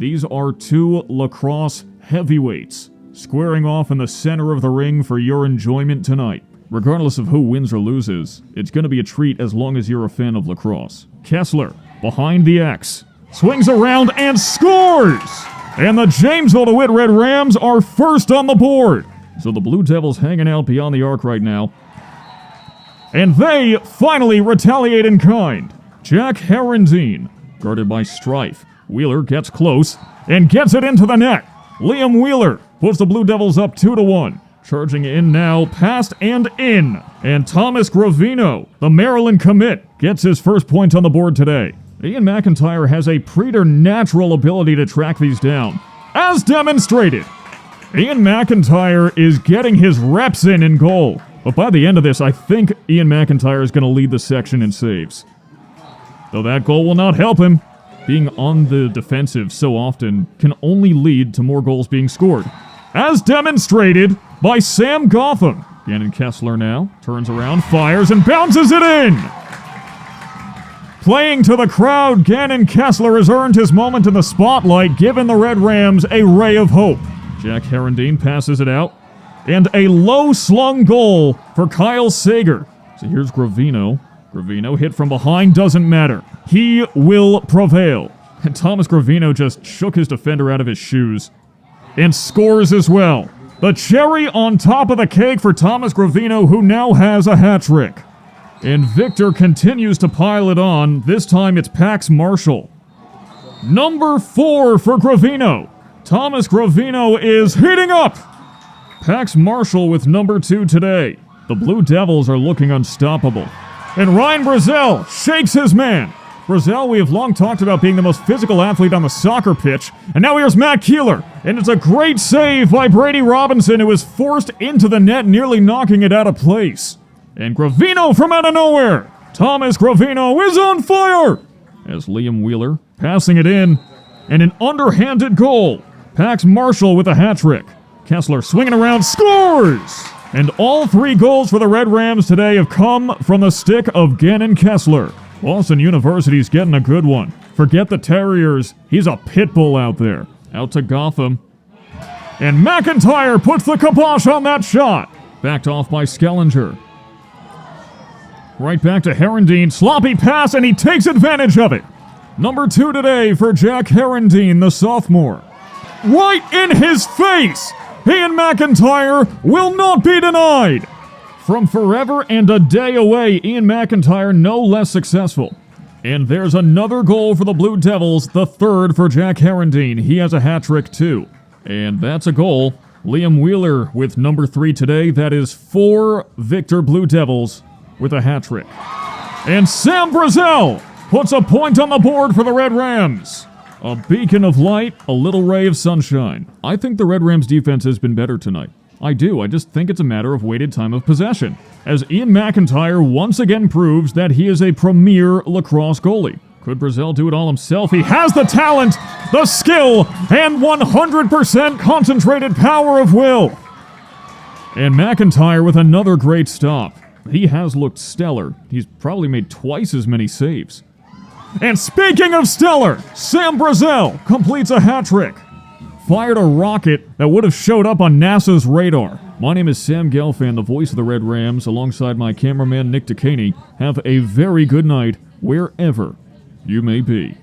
These are two lacrosse heavyweights squaring off in the center of the ring for your enjoyment tonight. Regardless of who wins or loses, it's going to be a treat as long as you're a fan of lacrosse. Kessler, behind the X, swings around and scores! And the Jamesville-DeWitt Red Rams are first on the board. So the Blue Devils hanging out beyond the arc right now. And they finally retaliate in kind. Jack Herendeen, guarded by Strife. Wheeler gets close and gets it into the net. Liam Wheeler puts the Blue Devils up 2-1. Charging in now, past and in. And Thomas Gravino, the Maryland commit, gets his first point on the board today. Ian McIntyre has a preternatural ability to track these down. As demonstrated, Ian McIntyre is getting his reps in goal. But by the end of this, I think Ian McIntyre is going to lead the section in saves. Though that goal will not help him. Being on the defensive so often can only lead to more goals being scored. As demonstrated by Sam Gelfand. Gannon Kessler now turns around, fires, and bounces it in! Playing to the crowd, Gannon Kessler has earned his moment in the spotlight, giving the Red Rams a ray of hope. Jack Herendeen passes it out. And a low-slung goal for Kyle Sager. So here's Gravino. Gravino hit from behind, doesn't matter. He will prevail. And Thomas Gravino just shook his defender out of his shoes. And scores as well. The cherry on top of the cake for Thomas Gravino, who now has a hat trick. And Victor continues to pile it on. This time it's Pax Marshall. Number 4 for Gravino. Thomas Gravino is heating up. Pax Marshall with number 2 today. The Blue Devils are looking unstoppable. And Ryan Brazel shakes his man. Brazel, we have long talked about being the most physical athlete on the soccer pitch. And now here's Matt Keeler. And it's a great save by Brady Robinson, who is forced into the net, nearly knocking it out of place. And Gravino from out of nowhere. Thomas Gravino is on fire. As Liam Wheeler passing it in. And an underhanded goal. Pax Marshall with a hat trick. Kessler swinging around, scores! And all 3 goals for the Red Rams today have come from the stick of Gannon Kessler. Boston University's getting a good one. Forget the Terriers, he's a pit bull out there. Out to Gotham. And McIntyre puts the kibosh on that shot. Backed off by Skellinger. Right back to Herendeen, sloppy pass, and he takes advantage of it. Number 2 today for Jack Herendeen, the sophomore. Right in his face! Ian McIntyre will not be denied! From forever and a day away, Ian McIntyre no less successful. And there's another goal for the Blue Devils, the 3rd for Jack Herendeen. He has a hat trick too. And that's a goal. Liam Wheeler with number 3 today. That is 4 Victor Blue Devils with a hat trick. And Sam Brazel puts a point on the board for the Red Rams. A beacon of light, a little ray of sunshine. I think the Red Rams defense has been better tonight. I do. I just think it's a matter of weighted time of possession. As Ian McIntyre once again proves that he is a premier lacrosse goalie. Could Brazel do it all himself? He has the talent, the skill, and 100% concentrated power of will. And McIntyre with another great stop. He has looked stellar. He's probably made twice as many saves. And speaking of stellar, Sam Brazel completes a hat trick. Fired a rocket that would have showed up on NASA's radar. My name is Sam Gelfand, the voice of the Red Rams, alongside my cameraman Nick Dekaney. Have a very good night wherever you may be.